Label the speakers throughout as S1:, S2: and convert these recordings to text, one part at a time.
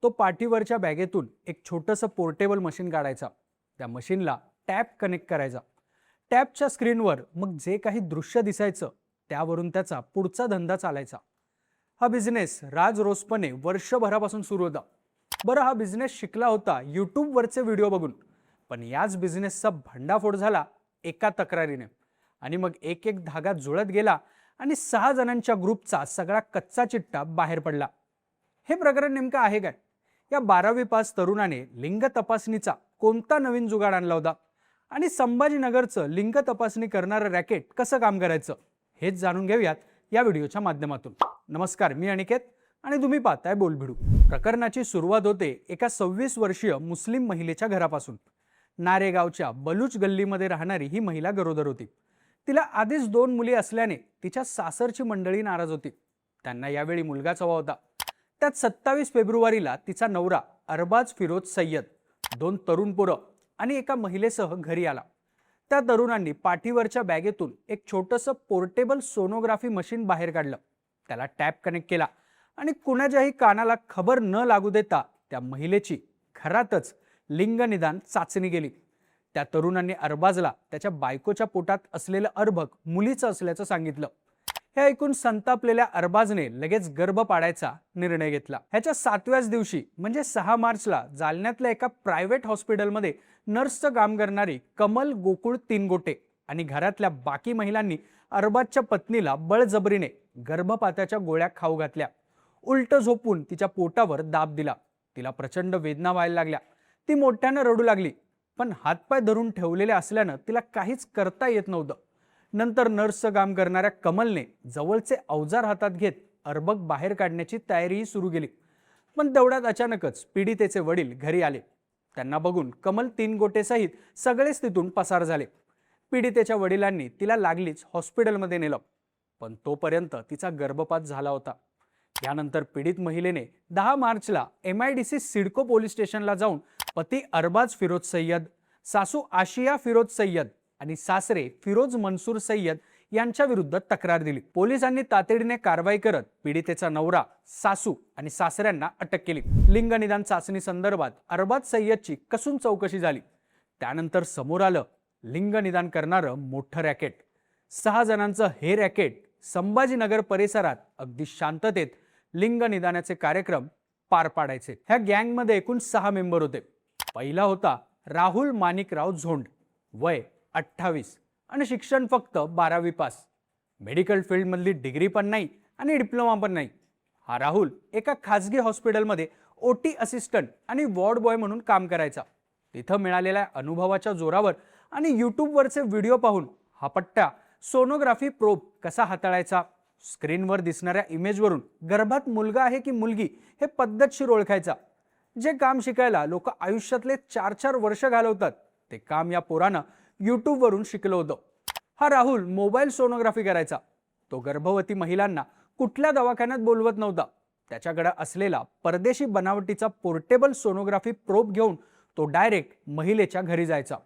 S1: तो पाठीवरच्या बॅगेतून एक छोटंसं पोर्टेबल मशीन काढायचा. त्या मशीनला टॅप कनेक्ट करायचा. टॅपच्या स्क्रीनवर मग जे काही दृश्य दिसायचं त्यावरून त्याचा पुढचा धंदा चालायचा. हा बिझनेस राज रोसपणे वर्षभरापासून सुरू होता. बरं, हा बिझनेस शिकला होता यूट्यूबवरचे व्हिडिओ बघून, पण याच बिझनेसचा भंडाफोड झाला एका तक्रारीने. आणि मग एक एक धागा जुळत गेला आणि 6 जणांच्या ग्रुपचा सगळा कच्चा चिट्टा बाहेर पडला. हे प्रकरण नेमकं आहे काय? या 12वी पास तरुणाने लिंग तपासणीचा कोणता नवीन जुगाड आणला होता आणि संभाजीनगरचं लिंग तपासणी करणारं रॅकेट कसं काम करायचं हेच जाणून घेऊयात या व्हिडिओच्या माध्यमातून. नमस्कार, मी अनिकेत आणि तुम्ही पाहताय बोलभिडू. प्रकरणाची सुरुवात होते एका 26 वर्षीय मुस्लिम महिलेच्या घरापासून. नारेगावच्या बलूच गल्लीमध्ये राहणारी ही महिला गरोदर होती. तिला आधीच 2 मुली असल्याने तिच्या सासरची मंडळी नाराज होती. त्यांना यावेळी मुलगाच हवा होता. त्यात 27 फेब्रुवारीला तिचा नवरा अरबाज फिरोज सय्यद, 2 तरुण पोरं आणि एका महिलेसह घरी आला. त्या तरुणांनी पाठीवरच्या बॅगेतून एक छोटंसं पोर्टेबल सोनोग्राफी मशीन बाहेर काढलं. त्याला टॅप कनेक्ट केला आणि कुणाच्याही कानाला खबर न लागू देता त्या महिलेची घरातच लिंग निदान चाचणी केली. त्या तरुणांनी अरबाजला त्याच्या बायकोच्या पोटात असलेलं अर्भक मुलीचं असल्याचं सांगितलं. हे ऐकून संतापलेल्या अरबाजने लगेच गर्भ पाडायचा निर्णय घेतला. ह्याच्या 7व्याच दिवशी म्हणजे 6 मार्चला जालन्यातल्या एका प्रायव्हेट हॉस्पिटलमध्ये नर्सचं काम करणारी कमल गोकुळ तिनगोटे आणि घरातल्या बाकी महिलांनी अरबाजच्या पत्नीला बळजबरीने गर्भपाताच्या गोळ्या खाऊ घातल्या. उलट झोपून तिच्या पोटावर दाब दिला. तिला प्रचंड वेदना व्हायला लागल्या. ती मोठ्यानं रडू लागली, पण हातपाय धरून ठेवलेले असल्यानं तिला काहीच करता येत नव्हतं. नंतर नर्सचं काम करणाऱ्या कमलने जवळचे अवजार हातात घेत अर्भक बाहेर काढण्याची तयारीही सुरू केली. पण तेवढ्यात अचानकच पीडितेचे वडील घरी आले. त्यांना बघून कमल तिनगोटेसहित सगळेच तिथून पसार झाले. पीडितेच्या वडिलांनी तिला लागलीच हॉस्पिटलमध्ये नेलं, पण तोपर्यंत तिचा गर्भपात झाला होता. यानंतर पीडित महिलेने 10 मार्चला MIDC सिडको पोलीस स्टेशनला जाऊन पती अरबाज फिरोज सय्यद, सासू आशिया फिरोज सय्यद आणि सासरे फिरोज मनसूर सय्यद यांच्या विरुद्ध तक्रार दिली. पोलिसांनी तातडीने कारवाई करत पीडितेचा नवरा, सासू आणि सासऱ्यांना अटक केली. लिंग निदान चाचणी संदर्भात अरबाज सय्यदची कसून चौकशी झाली. त्यानंतर समोर आलं लिंग निदान करणारं मोठं रॅकेट. 6 जणांचं हे रॅकेट संभाजीनगर परिसरात अगदी शांततेत लिंग निदानाचे कार्यक्रम पार पाडायचे. ह्या गँगमध्ये एकूण 6 मेंबर होते. पहिला होता राहुल माणिकराव झोंड, वय 28 आणि शिक्षण फक्त 12वी पास. मेडिकल फील्डमधली डिग्री पण नाही आणि डिप्लोमा पण नाही. हा राहुल एका खाजगी हॉस्पिटलमध्ये OT असिस्टंट आणि वॉर्ड बॉय म्हणून काम करायचा. तिथं मिळालेल्या अनुभवाच्या जोरावर आणि यूट्यूबवरचे व्हिडिओ पाहून हा पट्टा सोनोग्राफी प्रोब कसा हाताळायचा, स्क्रीनवर दिसणाऱ्या इमेजवरून गर्भात मुलगा आहे की मुलगी हे पद्धतशीर ओळखायचा. जे काम शिकायला लोक आयुष्यातले 4-4 वर्ष घालवतात ते काम या पोरानं यूट्यूबवरून शिकलं होतं. हा राहुल मोबाईल सोनोग्राफी करायचा. तो गर्भवती महिलांना कुठल्या दवाखान्यात बोलवत नव्हता. त्याच्याकडे असलेला परदेशी बनावटीचा पोर्टेबल सोनोग्राफी प्रोब घेऊन तो डायरेक्ट महिलेच्या घरी जायचा.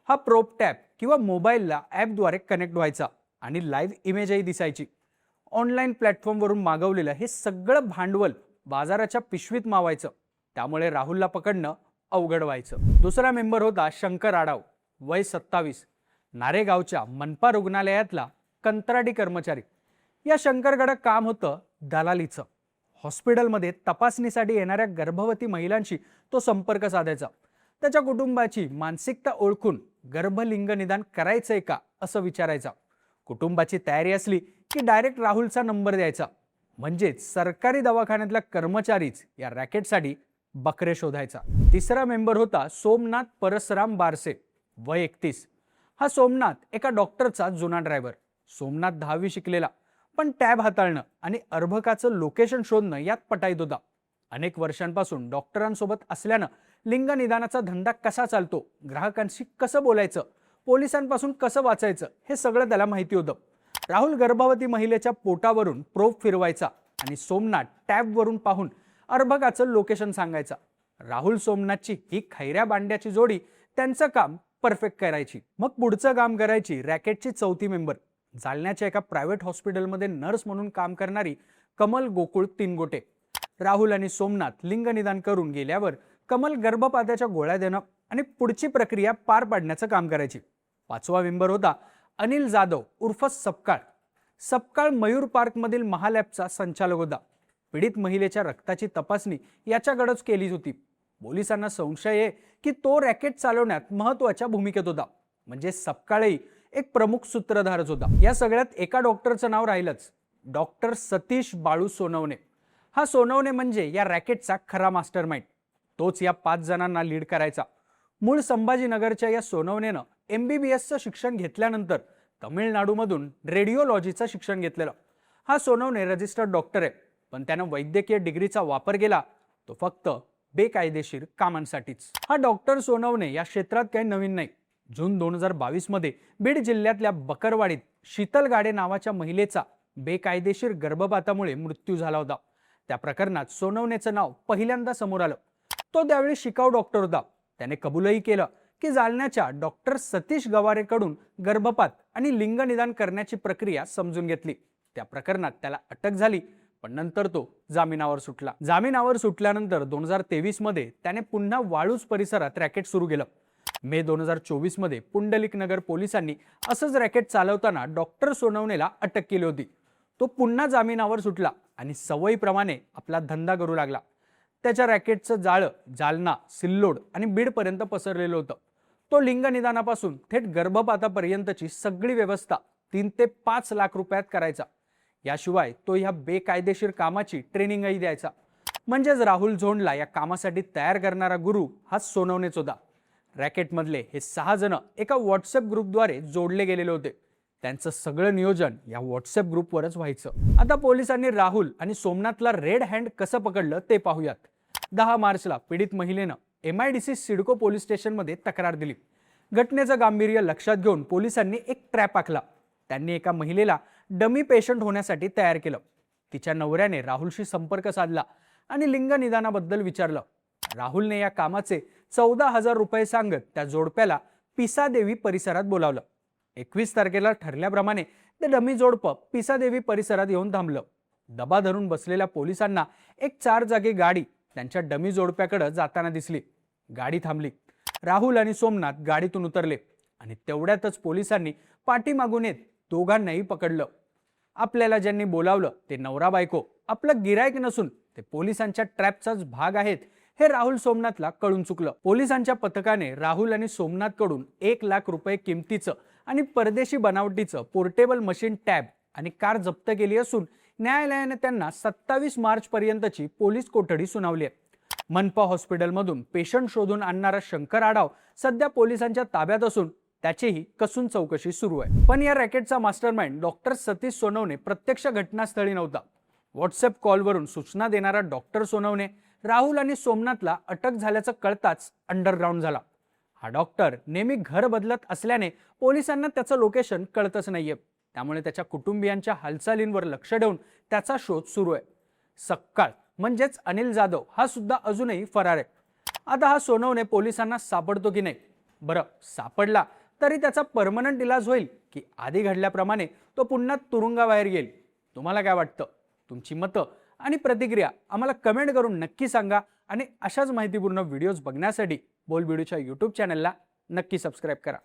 S1: हा प्रोब टॅप किंवा मोबाईलला ॲपद्वारे कनेक्ट व्हायचा आणि लाईव्ह इमेजही दिसायची. ऑनलाईन प्लॅटफॉर्मवरून मागवलेलं हे सगळं भांडवल बाजाराच्या पिशवीत मावायचं. त्यामुळे राहुलला पकडणं अवघड व्हायचं. दुसरा मेंबर होता शंकर आडाव, वय 27, नारेगावच्या मनपा रुग्णालयातला कंत्राटी कर्मचारी. या शंकरकडं काम होतं दलालीचं. हॉस्पिटलमध्ये तपासणीसाठी येणाऱ्या गर्भवती महिलांशी तो संपर्क साधायचा. त्याच्या कुटुंबाची मानसिकता ओळखून गर्भलिंग निदान करायचंय का असं विचारायचा. कुटुंबाची तयारी असली की डायरेक्ट राहुलचा नंबर द्यायचा. म्हणजेच सरकारी दवाखान्यातला कर्मचारीच या रॅकेटसाठी बकरे शोधायचा. तिसरा मेंबर होता सोमनाथ परसराम बारसे, वय 31. हा सोमनाथ एका डॉक्टरचा जुना ड्रायव्हर. सोमनाथ 10वी शिकलेला, पण टॅब हाताळणं आणि अर्भकाचं लोकेशन शोधणं यात पटाईत होता. अनेक वर्षांपासून डॉक्टरांसोबत असल्यानं लिंग निदानाचा धंदा कसा चालतो, ग्राहकांशी कसं बोलायचं, पोलिसांपासून कसं वाचायचं हे सगळं त्याला माहिती होतं. राहुल गर्भवती महिलेच्या पोटावरून प्रोब फिरवायचा आणि सोमनाथ टॅबवरून पाहून अर्भकाचं लोकेशन सांगायचा. राहुल सोमनाथची ही खैऱ्या बांड्याची जोडी त्यांचं काम परफेक्ट करायची. मग पुढचं काम करायची रॅकेटची 4थी मेंबर, जालन्याच्या एका प्रायव्हेट हॉस्पिटलमध्ये नर्स म्हणून काम करणारी कमल गोकुळ तिनगोटे. राहुल आणि सोमनाथ लिंगनिदान करून गेल्यावर कमल गर्भपाताच्या गोळ्या देणं आणि पुढची प्रक्रिया पार पाडण्याचं काम करायची. 5वा मेंबर होता अनिल जाधव उर्फ सपकाळ. सपकाळ मयूर पार्कमधील महालॅबचा संचालक होता. पीडित महिलेच्या रक्ताची तपासणी याच्याकडेच केली होती. पोलिसांना संशय आहे की तो रॅकेट चालवण्यात महत्त्वाच्या भूमिकेत होता. म्हणजे सपकाळही एक प्रमुख सूत्रधारच होता. या सगळ्यात एका डॉक्टरचं नाव राहिलंच, डॉक्टर सतीश बाळू सोनवणे. हा सोनवणे म्हणजे या रॅकेटचा खरा मास्टरमाइंड. तोच या 5 जणांना लीड करायचा. मूळ संभाजीनगरच्या या सोनवणेनं MBBSचं शिक्षण घेतल्यानंतर तमिळनाडूमधून रेडिओलॉजीचं शिक्षण घेतलेलं. हा सोनवणे रजिस्टर्ड डॉक्टर आहे, पण त्यानं वैद्यकीय डिग्रीचा वापर केला तो फक्त बेकायदेशीर कामांसाठीच. हा डॉक्टर सोनवणे या क्षेत्रात काही नवीन नाही. जून 2022 मध्ये बीड जिल्ह्यातल्या बकरवाडीत शीतल गाडे नावाच्या महिलेचा बेकायदेशीर गर्भपातामुळे मृत्यू झाला होता. त्या प्रकरणात सोनवणेचं नाव पहिल्यांदा समोर आलं. तो त्यावेळी शिकाऊ डॉक्टर होता. त्याने कबूलही केलं की जालन्याच्या डॉक्टर सतीश गवारेकडून गर्भपात आणि लिंगनिदान करण्याची प्रक्रिया समजून घेतली. त्या प्रकरणात त्याला अटक झाली, पण नंतर तो जामिनावर सुटला. जामिनावर सुटल्यानंतर 2023 मध्ये त्याने पुन्हा वाळूज परिसरात रॅकेट सुरू केलं. मे 2024 मध्ये पुंडलिक नगर पोलिसांनी असंच रॅकेट चालवताना डॉक्टर सोनवणेला अटक केली होती. तो पुन्हा जामिनावर सुटला आणि सवयीप्रमाणे आपला धंदा करू लागला. त्याच्या रॅकेटचं जाळं जालना, सिल्लोड आणि बीडपर्यंत पसरलेलं होतं. तो लिंगनिदानापासून थेट गर्भपातापर्यंतची सगळी व्यवस्था 3 ते 5 लाख रुपयात करायचा. याशिवाय तो ह्या बेकायदेशीर कामाची ट्रेनिंगही द्यायचा. म्हणजेच राहुल झोंडला या कामासाठी तयार करणारा गुरु हा सोनवणेच होता. रॅकेटमधले हे 6 जण एका व्हॉट्सअप ग्रुपद्वारे जोडले गेलेले होते. त्यांचं सगळं नियोजन या व्हॉट्सअप ग्रुपवरच व्हायचं. आता पोलिसांनी राहुल आणि सोमनाथला रेड हँड कसं पकडलं ते पाहूयात. 10 मार्चला पीडित महिलेनं MIDC सिडको पोलीस स्टेशनमध्ये तक्रार दिली. घटनेचं गांभीर्य लक्षात घेऊन पोलिसांनी एक ट्रॅप आखला. त्यांनी एका महिलेला डमी पेशंट होण्यासाठी तयार केलं. तिच्या नवऱ्याने राहुलशी संपर्क साधला आणि लिंगनिदानाबद्दल विचारलं. राहुलने या कामाचे 14,000 रुपये सांगत त्या जोडप्याला पिसादेवी परिसरात बोलावलं. 21 तारखेला ठरल्याप्रमाणे ते डमी जोडपं पिसादेवी परिसरात येऊन थांबलं. दबा धरून बसलेल्या पोलिसांना एक 4 चाकी गाडी त्यांच्या डमी जोडप्याकडे जाताना दिसली. गाडी थांबली. राहुल आणि सोमनाथ गाडीतून उतरले आणि तेवढ्यातच पोलिसांनी पाठीमागून येत दोघांनाही पकडलं. आपल्याला ज्यांनी बोलावलं ते नवरा बायको आपलं गिरायक नसून ते पोलिसांच्या ट्रॅपचाच भाग आहेत हे राहुल सोमनाथला कळून चुकलं. पोलिसांच्या पथकाने राहुल आणि सोमनाथकडून 1 लाख रुपये किमतीचं आणि परदेशी बनावटीचं पोर्टेबल मशीन टॅब आणि कार जप्त केली असून न्यायालयाने त्यांना 27 मार्च पर्यंतची पोलीस कोठडी सुनावली आहे. मनपा हॉस्पिटलमधून पेशंट शोधून आणणारा शंकर आढाव सध्या पोलिसांच्या ताब्यात असून त्याचीही कसून चौकशी सुरू आहे. पण या रॅकेटचा मास्टरमाइंड डॉक्टर सतीश सोनवणे प्रत्यक्ष घटनास्थळी नव्हता. व्हॉट्सअप कॉलवरून सूचना देणारा डॉक्टर सोनवणे राहुल आणि सोमनाथला अटक झाल्याचं कळताच अंडरग्राऊंड झाला. हा डॉक्टर नेहमी घर बदलत असल्याने पोलिसांना त्याचं लोकेशन कळतच नाहीये. त्यामुळे त्याच्या कुटुंबियांच्या हालचालींवर लक्ष ठेवून त्याचा शोध सुरू आहे. सपकाळ म्हणजेच अनिल जाधव हा सुद्धा अजूनही फरार आहे. आता हा सोनवणे पोलिसांना सापडतो की नाही? बरं, सापडला तरी त्याचा परमनंट इलाज होईल की आधी घडल्याप्रमाणे तो पुन्हा तुरुंगाबाहेर येईल? तुम्हाला काय वाटतं? तुमची मतं आणि प्रतिक्रिया आम्हाला कमेंट करून नक्की सांगा आणि अशाच माहितीपूर्ण व्हिडिओज बघण्यासाठी बोलबिडूच्या YouTube चॅनलला नक्की सबस्क्राईब करा.